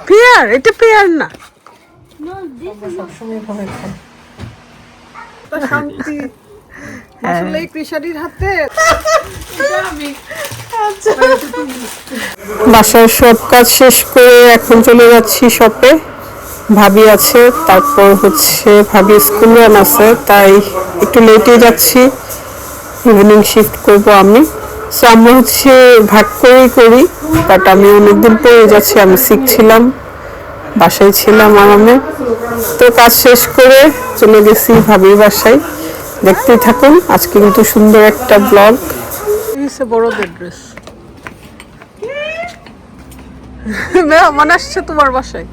Pair, এটা pair না। সবসময় ভাবে খাই। শান্তি আসলে এই কৃষারির হাতে। বাসার সব কাজ শেষ করে এখন চলে যাচ্ছি শপে। ভাবি আছে, তারপর হচ্ছে ভাবি স্কুল রান আছে, তাই একটু লেটে যাচ্ছি। ইভিনিং শিফট করব আমি। সো আমরা হচ্ছে ভাগ করেই করি, বাট আমি অনেকদিন পরে যাচ্ছি। আমি শিখছিলাম, বাসায় ছিলাম আরামে, তো কাজ শেষ করে চলে গেছি ভাবির বাসায়। দেখতেই থাকুন, আজকে কিন্তু সুন্দর একটা ব্লগ। বড়দের ড্রেস মনে আসছে তোমার বাসায়।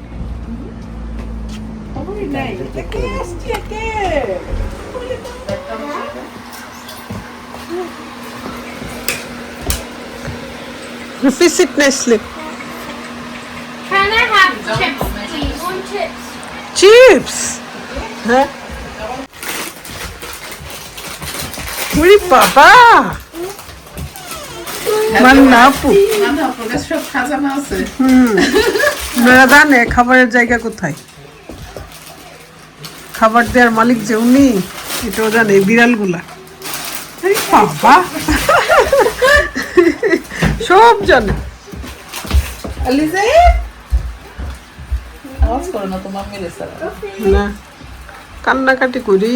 Repeat it nicely. Can I have chips, please? One chips. Chips. Huh? Uri Baba. মান্নাপু সব সাজানো আছে। আপনারা জানে খাবারের জায়গা কোথায়, খাবার দেওয়ার মালিক যে উনি, এটাও জানে বিড়ালগুলা। বাবা সব জানে। না কান্নাকাটি করি।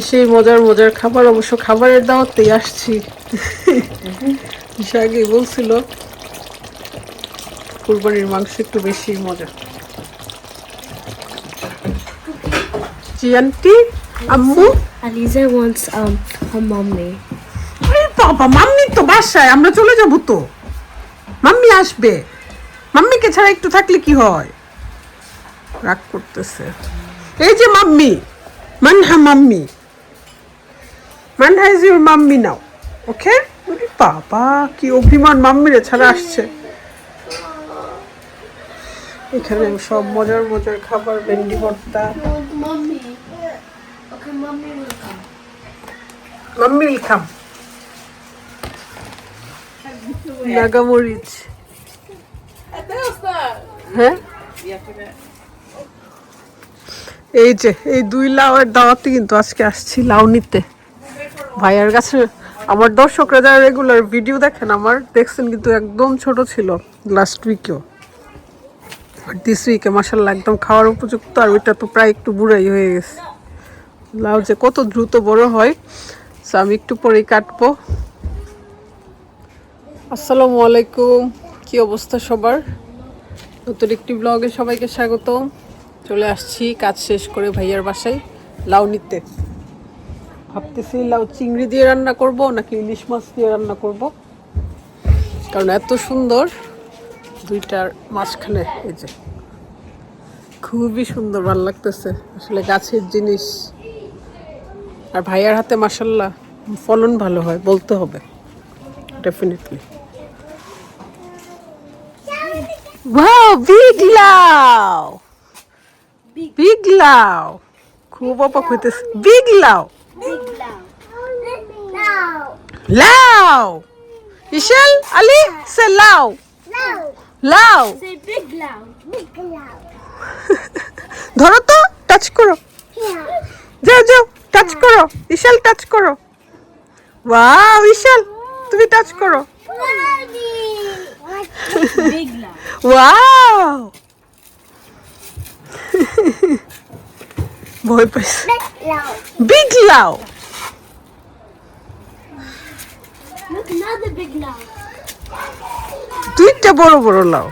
সেই মজার মজার খাবার, অবশ্য খাবারের দাওয়াতেই আসছি। আগে বলছিল কুরবানির মাংস একটু বেশি মজা। জি আন্টি, আম্মু। Aliza wants her mommy. আরে বাবা, মাম্মি তো বাসায়, আমরা চলে যাব তো। মাম্মি আসবে, মাম্মিকে ছাড়া একটু থাকলে কি হয়? রাগ করতেছে। এই যে mommy, Manha mommy, Manha is your mommy now, okay? বাবা কি অভিমান, মাম্মিরে ছাড়া আসছে। এখানে সব মজার মজার খাবার, ভেন্ডি ভর্তা। Mommy. Okay, mommy will come. Mommy will come. নাগামরিচ, হ্যাঁ। এই যে এই 2 লাউয়ের দাওয়াতে কিন্তু আজকে আসছি লাউ নিতে ভাইয়ার কাছে। আমার দর্শকরা যারা রেগুলার ভিডিও দেখেন আমার, দেখছেন কিন্তু একদম ছোট ছিল লাস্ট উইকেও, আর দিস উইকে মাশাআল্লাহ একদম খাওয়ার উপযুক্ত। আর ওইটা তো প্রায় একটু বুড়াই হয়ে গেছে। লাউ যে কত দ্রুত বড় হয়, সো আমি একটু পরেই কাটবো। আসসালামু আলাইকুম, কি অবস্থা সবার? নতুন একটি ব্লগে সবাইকে স্বাগত। চলে আসছি কাজ শেষ করে ভাইয়ার বাসায় লাউ নিতে। ভাবতেছি লাউ চিংড়ি দিয়ে রান্না করব নাকি ইলিশ মাছ দিয়ে রান্না করব, কারণ এত সুন্দর দুইটার মাঝখানে। এই যে খুবই সুন্দর, ভালো লাগতেছে আসলে, গাছের জিনিস। আর ভাইয়ার হাতে মাশাআল্লাহ ফলন ভালো হয়, বলতে হবে ডেফিনেটলি। ওয়াও, বিগ লাউ, বিগ লাউ, খুব অবাক হইতেছে। বিগ লাউ, Big Lau. Lau. লাউ। ইশাল আলী সে লাউ, Lau. লাউ। Say big Lau. Big Lau. ধরো তো, টাচ করো, Here. যাও যাও, টাচ করো ইশাল, টাচ করো। ওয়াও ইশাল, তুমি টাচ করো। Big Lau. ওয়াও ভয় পাইছে। Big Lau. বিগ লাউ, Look, another big Lau. দুইটা বড় বড় লাউ।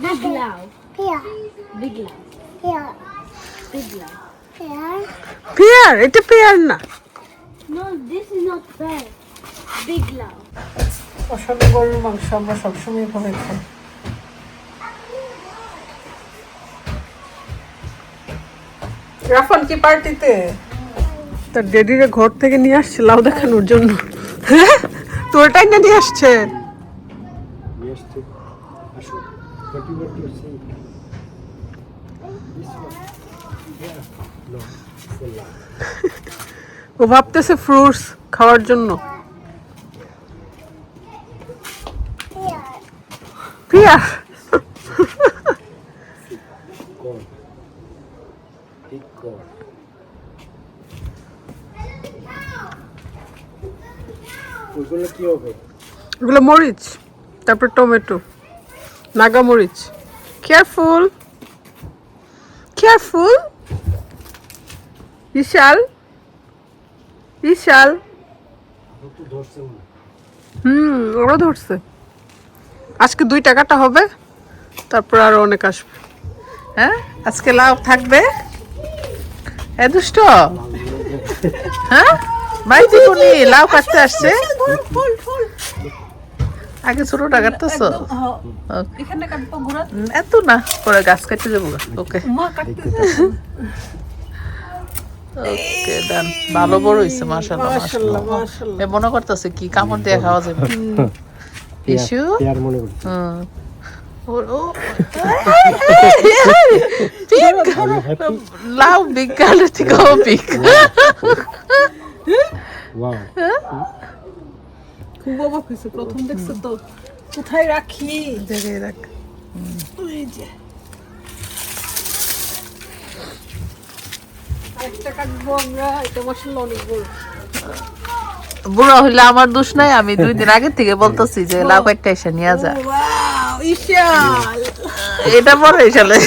Big Lau. Here, Big Lau. here, Big Lau. here. Pair, এটা পেয়ার না। No, this is not fair. Big Lau. অসাধু গরুর মাংস আমরা সবসময় ভাবে খাই। রাফান কি পার্টিতে? তার ডেডিরে ঘর থেকে নিয়ে আসছে লাউ দেখানোর জন্য। হ্যাঁ, তোরটাই না নিয়ে আসছে। ও ভাবতেছে ফ্রুটস খাওয়ার জন্য। পিয়ার ওইগুলো কি হবে? এগুলো মরিচ, তারপর টমেটো, নাগা মরিচ। কেয়ারফুল কেয়ারফুল বিশাল বিশাল। তো ধরছে মনে ওরা ধরছে। আজকে 2 টাকাটা হবে, তারপর আরো অনেক আসবে। হ্যাঁ, আজকে লাভ থাকবে। এ দুষ্ট, হ্যাঁ ভাই জীবনী লাউ কাটতে আসছে। আগে ছোটটা কাটতেছো? এত না, পরে গাছ কাটতে যাবো। ওকে ওকে ডান। ভালো বড় হইছে মাশাআল্লাহ মাশাআল্লাহ। এ মনে করতেছে কি কামড় দিয়ে খাওয়া যাবে। ইস্যু পেয়ার মনে করছি। লাউ বিজ্ঞানের থেকেও বিগ। ওয়াও, খুব অবাক হয়েছে প্রথম দেখছো তো। কোথায় রাখি? জায়গায় রাখ। এই যে একটা কাটবো আমরা। এটা মাশাআল্লাহ অনেক বড়। বুড়া হইলে আমার দোষ নাই, আমি 2 দিন আগে থেকে বলতেছি যে লাউ কাটতে এসে নিয়ে যা। ওয়াও ইশাল, এটা বড় ইশালে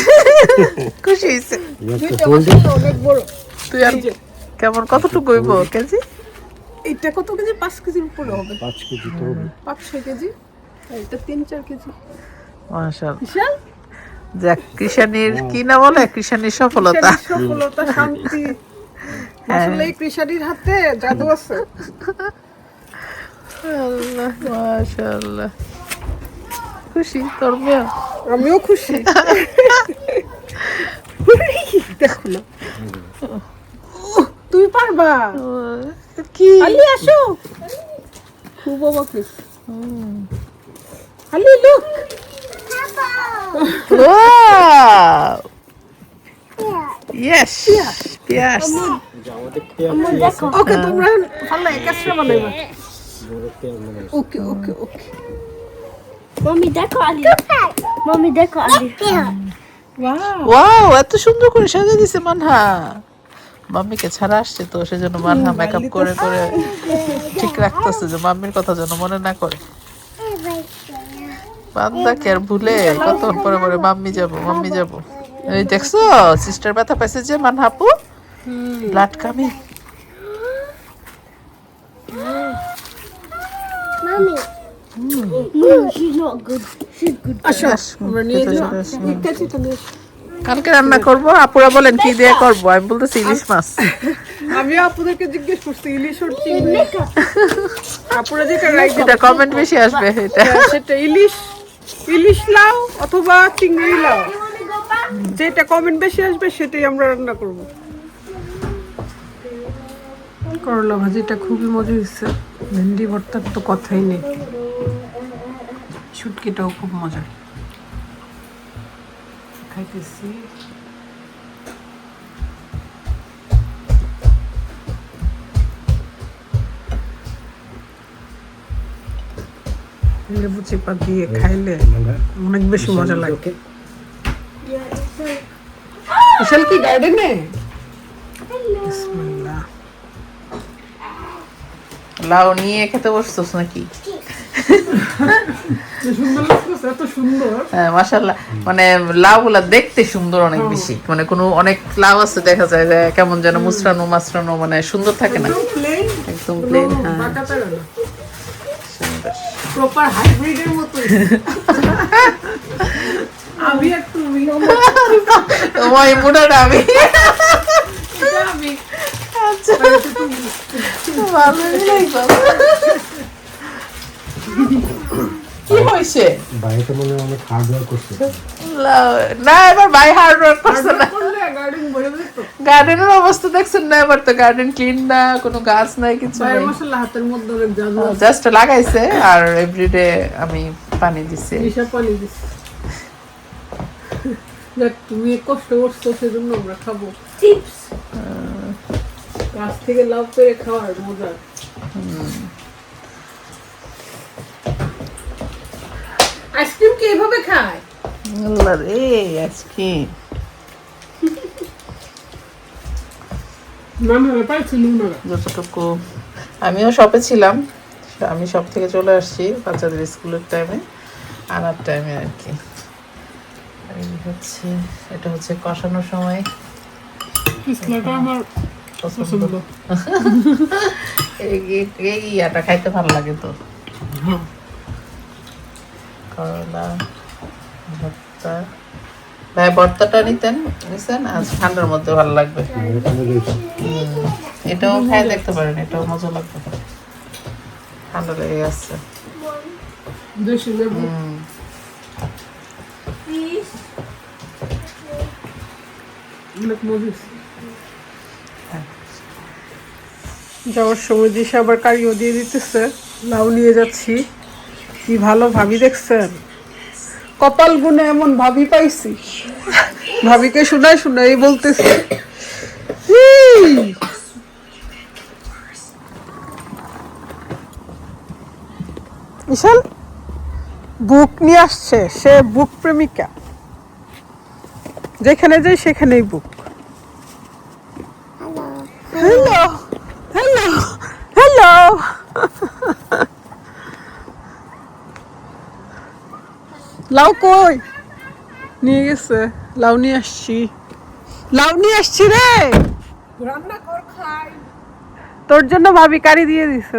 খুশি হইছে। এটা তো অনেক বড়। তুই আর কেমন কতটুকু হইব কেজি? এটা কত কেজি? 5 কেজির উপরে হবে। 5 কেজি তো হবে। 5-6 কেজি। এটা 3-4 কেজি। মাশাআল্লাহ। বিশাল। যাক, কৃষানির কি না বলে, কৃষানির সফলতা। সফলতা, শান্তি। আসলে এই কৃষানির হাতে জাদু আছে। আল্লাহ মাশাআল্লাহ। খুশি তোর মেয়ে? আমিও খুশি। দেখো না, তুই পারবা। কি আলি আসো। খুব অবাক হয়েছে। আলি লুক। Wow yes yes. আমাদের পেয়ার ওকে তোমরা ভালো একাস্ট্রা বানাইবা। ওকে ওকে ওকে। Mommy, দেখো আলি। Mommy, দেখো আলি। ওয়াও ওয়াও, এত সুন্দর করে সাজিয়ে দিছে মানহা। মাম্মিকে ছাড়া আসছে তো, সেজন্য মানহা মেকআপ করে করে ঠিক রাখতেছে যে মাম্মির কথা যেন মনে না করে। বান্দাকে আর ভুলে কতক্ষণ পরে পরে মাম্মি যাব মাম্মি যাব। এই দেখছো সিস্টার ব্যথা পাইছে যে মানহাপু, blood coming. Mommy. She's not good. She's good. আসো আমরা নিয়ে যাই। একটা চিকেন নিয়ে এসো। কালকে রান্না করব। আপুরা বলেন কি দিয়ে করব? আমি বলতেছি ইলিশ মাছ। আমি আপুদেরকে জিজ্ঞেস করছি ইলিশ আর চিংড়ি। আপুরা যেটা রাইট এটা কমেন্ট বেশি আসবে এটা। সেটা ইলিশ, ইলিশ লাউ অথবা চিংড়ি লাউ, যেটা কমেন্ট বেশি আসবে সেটাই আমরা রান্না করব। করলা ভাজিটা খুবই মজা হয়েছে। ভেন্ডি ভর্তার তো কথাই নেই। শুটকিটাও খুব মজা। খাইতেছি। লেবু চিপা দিয়ে খাইলে অনেক বেশি মজা লাগে। বিশাল কি গার্ডেনে? বিসমিল্লাহ। লাউ নিয়ে খেতে বসছস নাকি? সুন্দর লাগতেছে, এত সুন্দর। হ্যাঁ মাশাআল্লাহ। মানে লাউগুলা দেখতে সুন্দর অনেক বেশি। মানে কোনো অনেক লাউ আছে দেখা যায় যে কেমন যেন মুসরানো মাসরানো, মানে সুন্দর থাকে না, প্লেন, একদম প্লেন। হ্যাঁ বাঁকাতে না, সুন্দর। প্রপার হাইব্রিডের মতো। আমি আর তুমি তোমার মোটাটা আমি আমি আচ্ছা ভালোই লাগলো। কি হয়েছে? বাইরে মনে হয় অনেক হার্ড ওয়ার্ক করছে। না এবার ভাই হার্ড ওয়ার্ক করছে না। গার্ডেন ভরে যেত। গার্ডেনের অবস্থা দেখছেন না? এবার তো গার্ডেন ক্লিন না, কোনো গাছ নাই, কিছু বাইরে নাই, মশলা হাতের মধ্যে অনেক জাদু আছে। জাস্ট লাগাইছে আর এভরিডে আমি পানি দিছি। হিসাব পানি দিছি। দেখ তুমি কষ্ট করছো সেজন্য আমরা খাবো। Tips. গাছ থেকে লাভ পেরে খাওয়ার মজা। আইসক্রিম কি এভাবে খায়? আল্লাহ রে আইসক্রিম। নানারা পাইছিল না। যতটুকু আমিও শপে ছিলাম, আমি শপ থেকে চলে আসছি বাচ্চাদের স্কুলের টাইমে, আনার টাইমে আর কি। এই হচ্ছে, এটা হচ্ছে কষানোর সময় পিছলাটা আমার পছন্দ। এই ইয়াটা খাইতে ভালো লাগে তো। করলা ভর্তা, ভাই ভর্তাটা নিতেন আজ ঠান্ডার মধ্যে ভালো লাগবে। এখানে রয়েছে এটাও খাই দেখতে পারেন, এটাও মজা লাগবে, ঠান্ডা লেগে আসছে। দেশি লেবু। These. অনেক মজা। যাওয়ার সময় দিশে আবার কারিও দিয়ে দিতেছে, লাউ নিয়ে যাচ্ছি। কি ভালো ভাবি দেখছেন, কপাল গুনে এমন ভাবি পাইছি। ভাবিকে শোনাই শোনাই বলতেছে বিশাল বুক নিয়ে আসছে, সে বুক প্রেমিকা, যেখানে যাই সেখানেই বুক। Hello hello hello. লাউ কই? নিয়ে গেছে, লাউ নিয়ে আসছি, লাউ নিয়ে আসছি রে, রান্না কর খাই। তোর জন্য ভাবি কারি দিয়ে দিছে।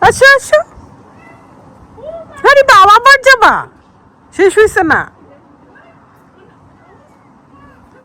আচ্ছা আচ্ছা, আরে বাবা আবার যাবা, শেষ হয়েছে না?